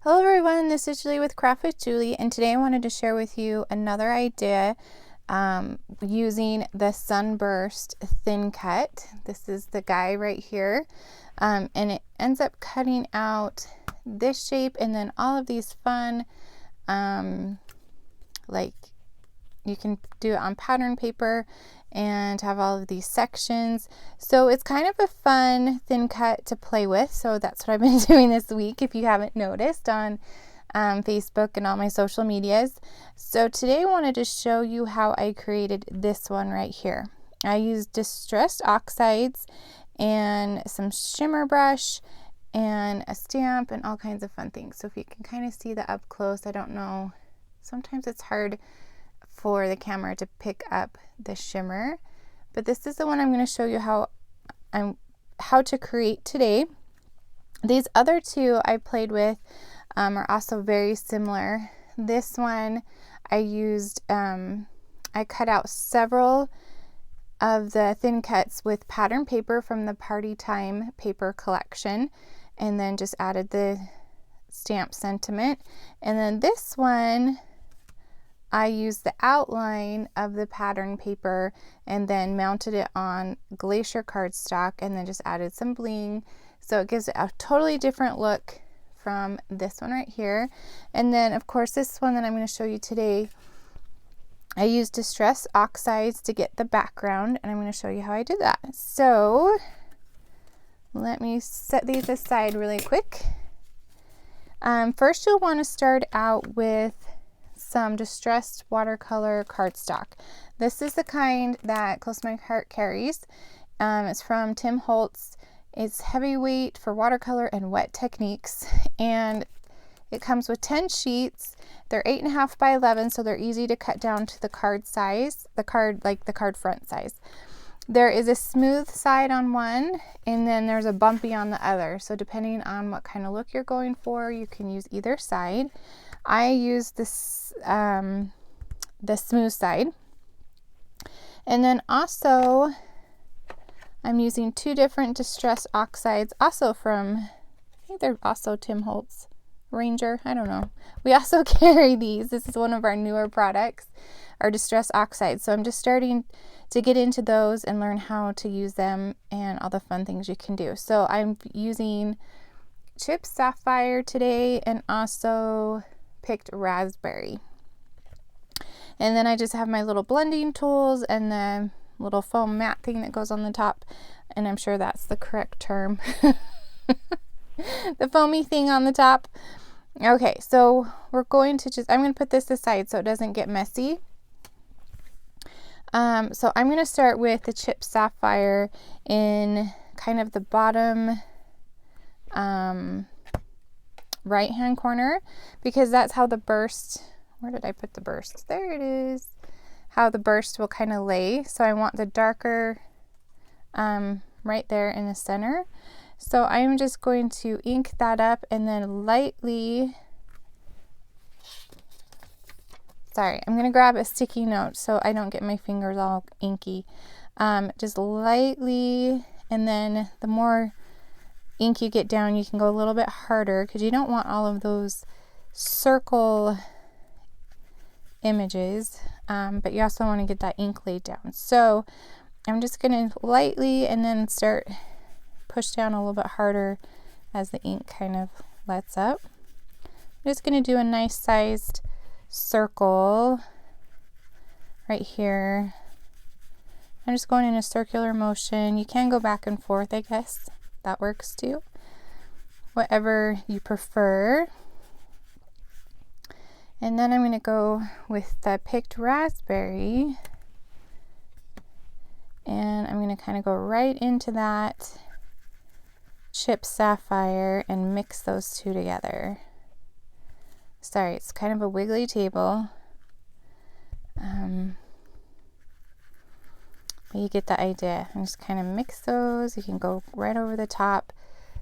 Hello everyone, this is Julie with Craft with Julie, and today I wanted to share with you another idea using the Sunburst thin cut. This is the guy right here, and it ends up cutting out this shape and then all of these fun, like you can do it on pattern paper and have all of these sections. So it's kind of a fun thin cut to play with. So that's what I've been doing this week, if you haven't noticed, on Facebook and all my social medias. So today I wanted to show you how I created this one right here. I used distressed oxides and some shimmer brush and a stamp and all kinds of fun things. So if you can kind of see the up close, I don't know, sometimes it's hard for the camera to pick up the shimmer, but this is the one I'm going to show you how to create today. These other two I played with are also very similar. This one I used, I cut out several of the thin cuts with pattern paper from the Party Time paper collection, and then just added the stamp sentiment. And then this one I used the outline of the pattern paper and then mounted it on glacier cardstock and then just added some bling. So it gives it a totally different look from this one right here. And then of course this one that I'm going to show you today, I used distressed oxides to get the background, and I'm going to show you how I did that. So let me set these aside really quick. First you'll want to start out with some distressed watercolor cardstock. This is the kind that Close My Heart carries. It's from Tim Holtz. It's heavyweight for watercolor and wet techniques, and it comes with 10 sheets. They're 8.5 by 11, so they're easy to cut down to the card size, the card front size. There is a smooth side on one, and then there's a bumpy on the other. So depending on what kind of look you're going for, you can use either side. I use this the smooth side, and then also I'm using two different distressed oxides, also from, I think they're also Tim Holtz Ranger, I don't know. We also carry these. This is one of our newer products, our distressed oxides. So I'm just starting to get into those and learn how to use them and all the fun things you can do. So I'm using chipped sapphire today and also picked raspberry. And then I just have my little blending tools and the little foam mat thing that goes on the top, and I'm sure that's the correct term. The foamy thing on the top. Okay, so we're going to I'm going to put this aside so it doesn't get messy. So I'm going to start with the chipped sapphire in kind of the bottom right hand corner, because that's how the burst, where did I put the burst? There it is. How the burst will kind of lay. So I want the darker right there in the center. So I'm just going to ink that up and then lightly, sorry, I'm going to grab a sticky note so I don't get my fingers all inky. Just lightly, and then the more ink you get down, you can go a little bit harder, because you don't want all of those circle images, but you also want to get that ink laid down. So I'm just going to lightly and then start push down a little bit harder as the ink kind of lets up. I'm just going to do a nice sized circle right here. I'm just going in a circular motion. You can go back and forth, I guess. That works too. Whatever you prefer. And then I'm going to go with the picked raspberry, and I'm going to kind of go right into that chipped sapphire and mix those two together. Sorry, it's kind of a wiggly table. But you get the idea. I'm just kind of mix those. You can go right over the top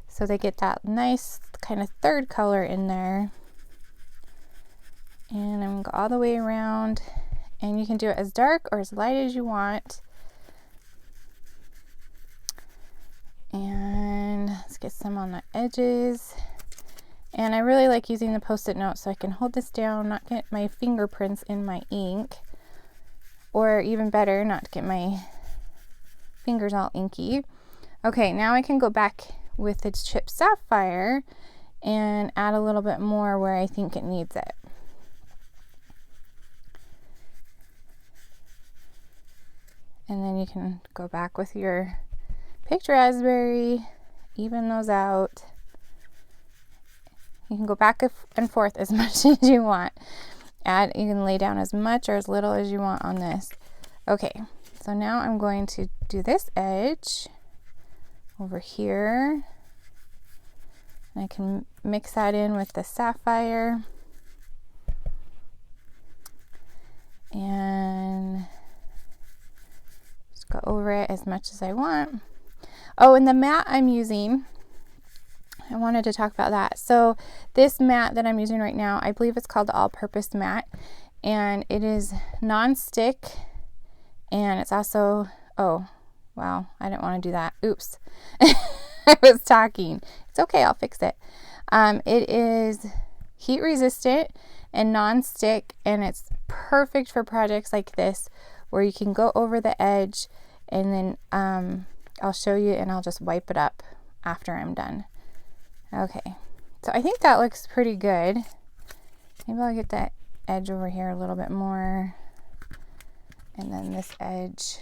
so they get that nice kind of third color in there. And I'm going to go all the way around, and you can do it as dark or as light as you want. And let's get some on the edges. And I really like using the Post-it note so I can hold this down, not get my fingerprints in my ink, or even better, not get my fingers all inky. Okay, now I can go back with the chipped sapphire and add a little bit more where I think it needs it. And then you can go back with your picked raspberry, even those out. You can go back and forth as much as you want. You can lay down as much or as little as you want on this. Okay, so now I'm going to do this edge over here. And I can mix that in with the sapphire. And just go over it as much as I want. Oh, and the mat I'm using, I wanted to talk about that. So this mat that I'm using right now, I believe it's called the All Purpose Mat, and it is non-stick, and it's also, oh, wow, I didn't want to do that. Oops. I was talking. It's okay, I'll fix it. It is heat resistant and non-stick, and it's perfect for projects like this where you can go over the edge, and then I'll show you and I'll just wipe it up after I'm done. Okay, so I think that looks pretty good. Maybe I'll get that edge over here a little bit more, and then this edge,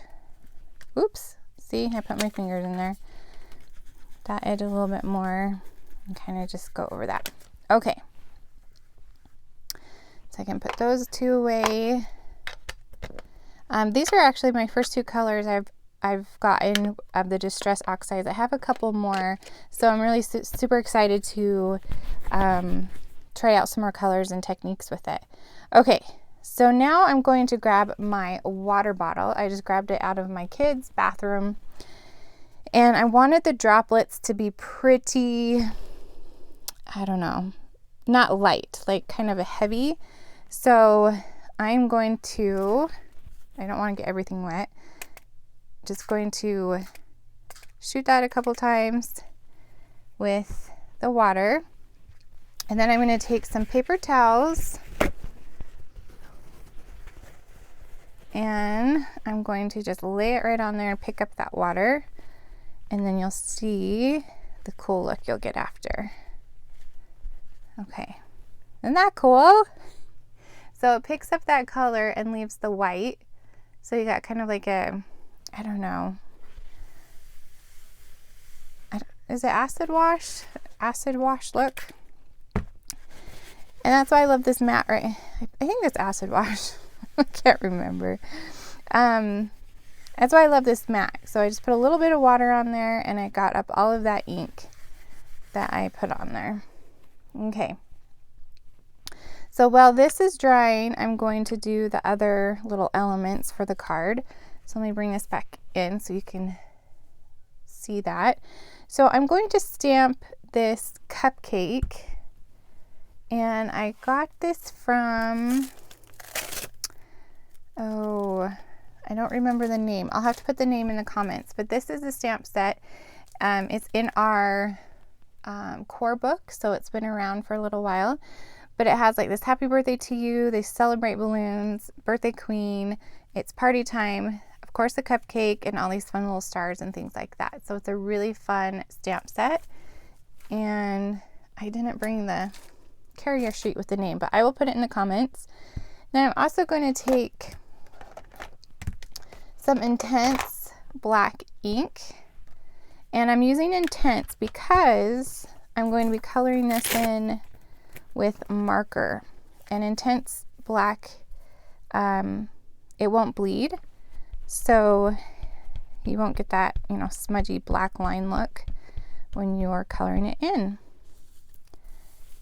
oops, see, I put my fingers in there. That edge a little bit more, and kind of just go over that. Okay, so I can put those two away. These are actually my first two colors I've gotten of the Distress Oxides. I have a couple more, so I'm really super excited to try out some more colors and techniques with it. Okay, so now I'm going to grab my water bottle. I just grabbed it out of my kids' bathroom, and I wanted the droplets to be pretty, I don't know, not light, like kind of a heavy. So I'm going to, I don't want to get everything wet, just going to shoot that a couple times with the water, and then I'm going to take some paper towels and I'm going to just lay it right on there and pick up that water, and then you'll see the cool look you'll get after. Okay, isn't that cool? So it picks up that color and leaves the white, so you got kind of like a, I don't know, is it acid wash? Acid wash look. And that's why I love this mat, right? I think it's acid wash. I can't remember. That's why I love this mat. So I just put a little bit of water on there, and I got up all of that ink that I put on there. Okay. So while this is drying, I'm going to do the other little elements for the card. So let me bring this back in so you can see that. So I'm going to stamp this cupcake, and I got this from, oh, I don't remember the name. I'll have to put the name in the comments, but this is a stamp set. It's in our core book, so it's been around for a little while. But it has like this happy birthday to you, they celebrate balloons, birthday queen, it's party time, of course the cupcake, and all these fun little stars and things like that. So it's a really fun stamp set. And I didn't bring the carrier sheet with the name, but I will put it in the comments. Now I'm also going to take some Intense black ink, and I'm using Intense because I'm going to be coloring this in with marker. And Intense black, it won't bleed, so you won't get that, you know, smudgy black line look when you're coloring it in.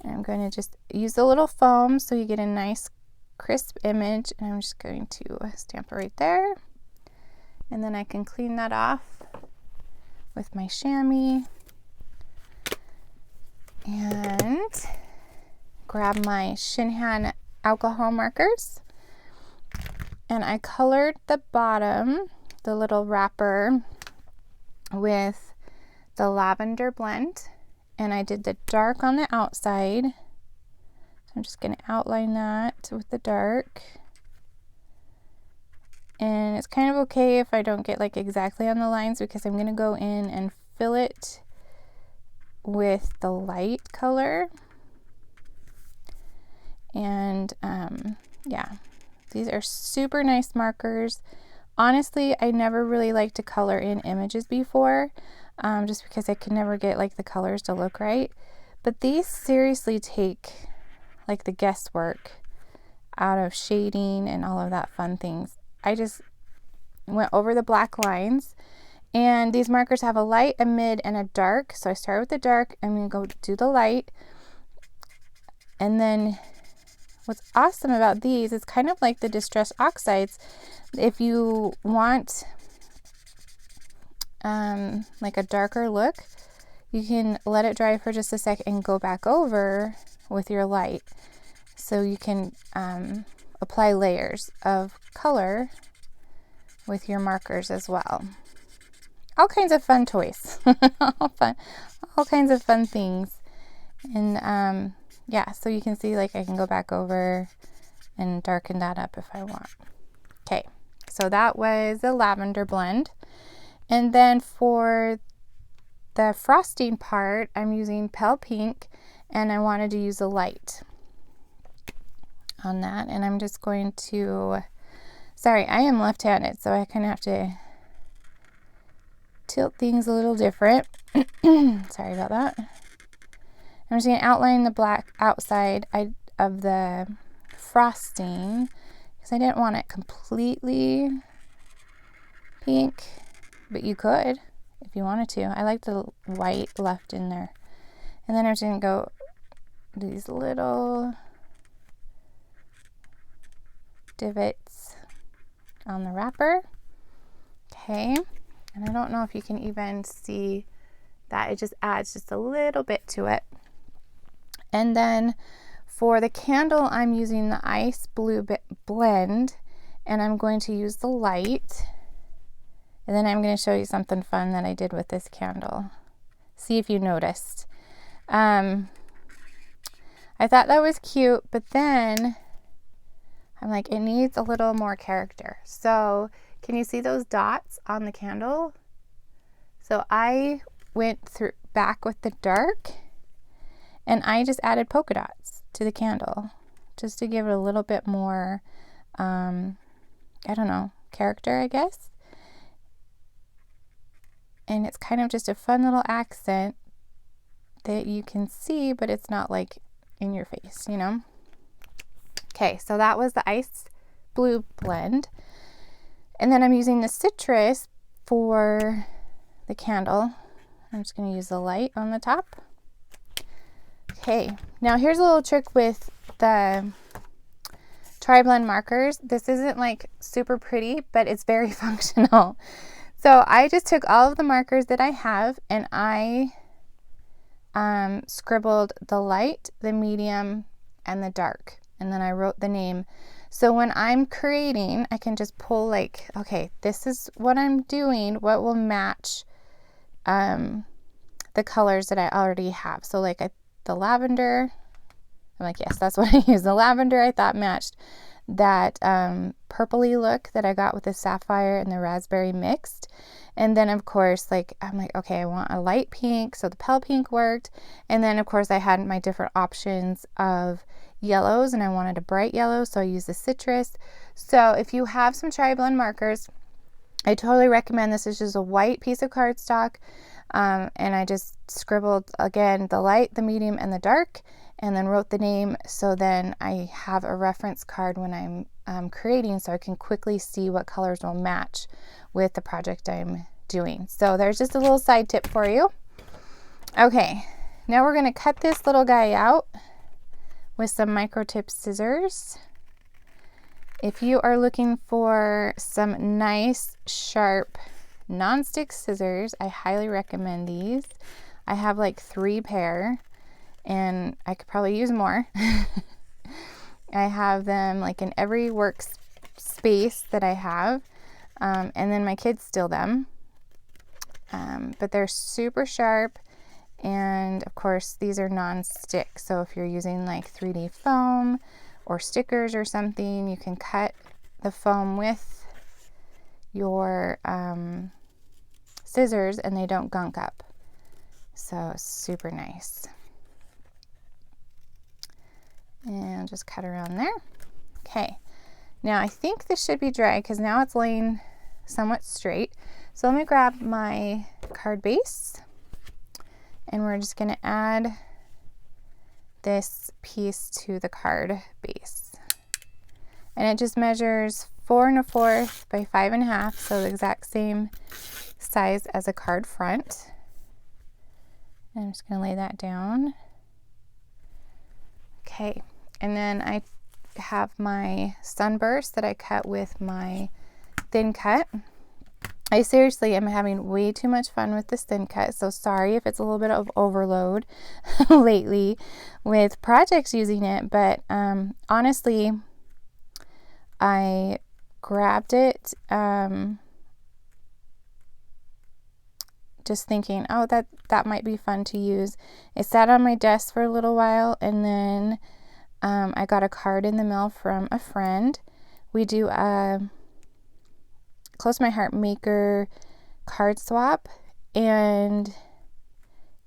And I'm going to just use a little foam so you get a nice crisp image, and I'm just going to stamp it right there, and then I can clean that off with my chamois and grab my Shinhan alcohol markers, and I colored the bottom, the little wrapper, with the Lavender blend, and I did the dark on the outside. So I'm just going to outline that with the dark. And it's kind of okay if I don't get like exactly on the lines, because I'm going to go in and fill it with the light color. And yeah, these are super nice markers. Honestly, I never really liked to color in images before, just because I could never get like the colors to look right. But these seriously take like the guesswork out of shading and all of that fun things. I just went over the black lines, and these markers have a light, a mid, and a dark. So I start with the dark, I'm going to go do the light. And then what's awesome about these is kind of like the distressed oxides. If you want like a darker look, you can let it dry for just a sec and go back over with your light. So you can apply layers of color with your markers as well. All kinds of fun toys. all kinds of fun things. And yeah, so you can see like I can go back over and darken that up if I want. Okay, so that was the lavender blend. And then for the frosting part, I'm using pale pink, and I wanted to use a light on that. And I'm just going to, sorry, I am left-handed, so I kind of have to tilt things a little different. Sorry about that. I'm just going to outline the black outside of the frosting, because I didn't want it completely pink, but you could if you wanted to. I like the white left in there. And then I'm just going to go do these little divots on the wrapper. Okay, and I don't know if you can even see that. It just adds just a little bit to it. And then for the candle, I'm using the ice blue blend, and I'm going to use the light. And then I'm going to show you something fun that I did with this candle. See if you noticed. I thought that was cute, but then I'm like, it needs a little more character. So can you see those dots on the candle? So I went back with the dark, and I just added polka dots to the candle just to give it a little bit more, I don't know, character, I guess. And it's kind of just a fun little accent that you can see, but it's not like in your face, you know? Okay, so that was the ice blue blend. And then I'm using the citrus for the candle. I'm just going to use the light on the top. Okay, now here's a little trick with the tri-blend markers. This isn't like super pretty, but it's very functional. So I just took all of the markers that I have, and I scribbled the light, the medium, and the dark. And then I wrote the name. So when I'm creating, I can just pull like, okay, this is what I'm doing. What will match the colors that I already have. So like the lavender, I'm like, yes, that's what I use. The lavender I thought matched that purpley look that I got with the sapphire and the raspberry mixed. And then of course, like, I'm like, okay, I want a light pink, so the pale pink worked. And then of course I had my different options of yellows, and I wanted a bright yellow, so I used the citrus. So if you have some tri-blend markers, I totally recommend this. Is just a white piece of cardstock, and I just scribbled again the light, the medium, and the dark, and then wrote the name. So then I have a reference card when I'm creating, so I can quickly see what colors will match with the project I'm doing. So there's just a little side tip for you. Okay, now we're going to cut this little guy out with some micro tip scissors. If you are looking for some nice, sharp, non-stick scissors, I highly recommend these. I have like 3 pair, and I could probably use more. I have them like in every workspace that I have, and then my kids steal them. But they're super sharp, And of course, these are non-stick. So if you're using like 3D foam or stickers or something, you can cut the foam with your scissors and they don't gunk up. So super nice. And just cut around there. Okay, now I think this should be dry because now it's laying somewhat straight. So let me grab my card base and we're just going to add this piece to the card base. And it just measures 4 1/4 by 5 1/2, so the exact same size as a card front. And I'm just going to lay that down. Okay, and then I have my Sunburst that I cut with my thin cut. I seriously am having way too much fun with this thin cut, so sorry if it's a little bit of overload lately with projects using it, but honestly, I grabbed it just thinking, oh, that might be fun to use. It sat on my desk for a little while, and then I got a card in the mail from a friend. We do a Close My Heart Maker card swap, and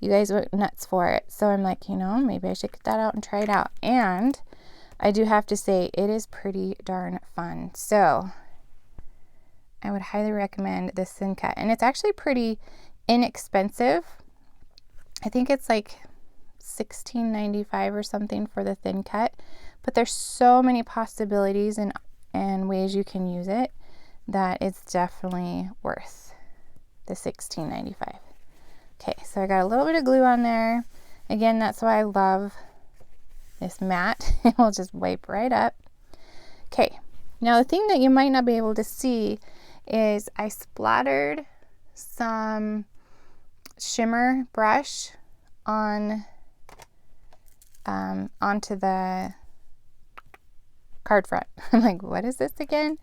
you guys went nuts for it. So I'm like, you know, maybe I should get that out and try it out. And I do have to say, it is pretty darn fun. So I would highly recommend this thin cut. And it's actually pretty inexpensive. I think it's like $16.95 or something for the thin cut. But there's so many possibilities and ways you can use it that it's definitely worth the $16.95. Okay, so I got a little bit of glue on there. Again, that's why I love this mat. It will just wipe right up. Okay, now the thing that you might not be able to see is I splattered some shimmer brush on onto the card front. I'm like, what is this again?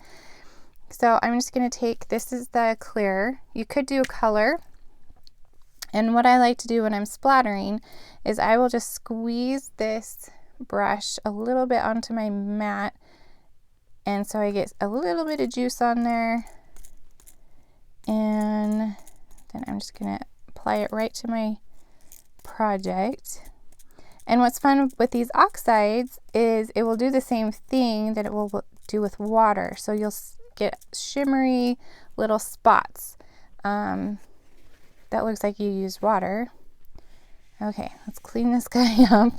So I'm just going to take, this is the clear. You could do color. And what I like to do when I'm splattering is I will just squeeze this brush a little bit onto my mat. And so I get a little bit of juice on there. And then I'm just going to apply it right to my project. And what's fun with these oxides is it will do the same thing that it will do with water. So you'll get shimmery little spots. That looks like you used water. Okay, let's clean this guy up.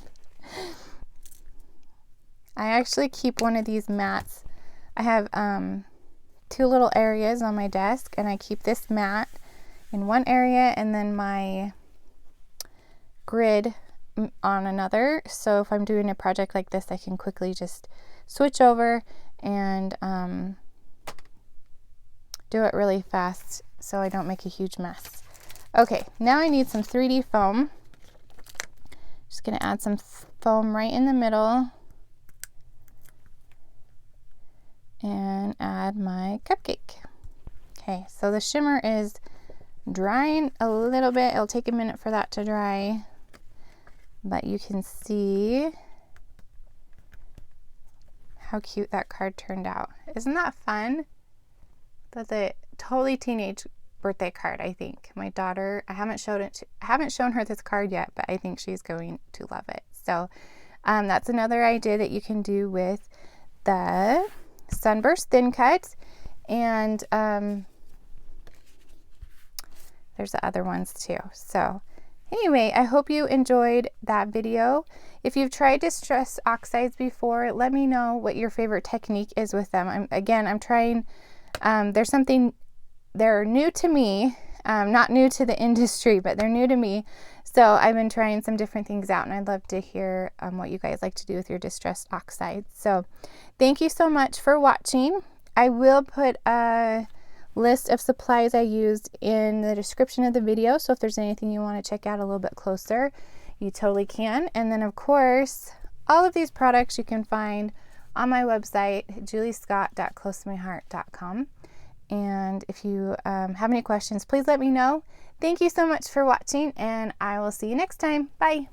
I actually keep one of these mats. I have 2 little areas on my desk, and I keep this mat in one area and then my grid on another. So if I'm doing a project like this, I can quickly just switch over and do it really fast so I don't make a huge mess. Okay, now I need some 3D foam. Just gonna add some foam right in the middle and add my cupcake. Okay, so the shimmer is drying a little bit. It'll take a minute for that to dry, but you can see how cute that card turned out. Isn't that fun? That's a totally teenage birthday card, I think. My daughter, I haven't shown her this card yet, but I think she's going to love it. So that's another idea that you can do with the Sunburst thin cut. And there's the other ones too. So anyway, I hope you enjoyed that video. If you've tried distress oxides before, let me know what your favorite technique is with them. I'm trying, they're new to me, not new to the industry, but they're new to me. So I've been trying some different things out, and I'd love to hear what you guys like to do with your distressed oxides. So thank you so much for watching. I will put a list of supplies I used in the description of the video. So if there's anything you want to check out a little bit closer, you totally can. And then of course, all of these products you can find on my website, juliescott.closetomyheart.com. And if you have any questions, please let me know. Thank you so much for watching, and I will see you next time. Bye.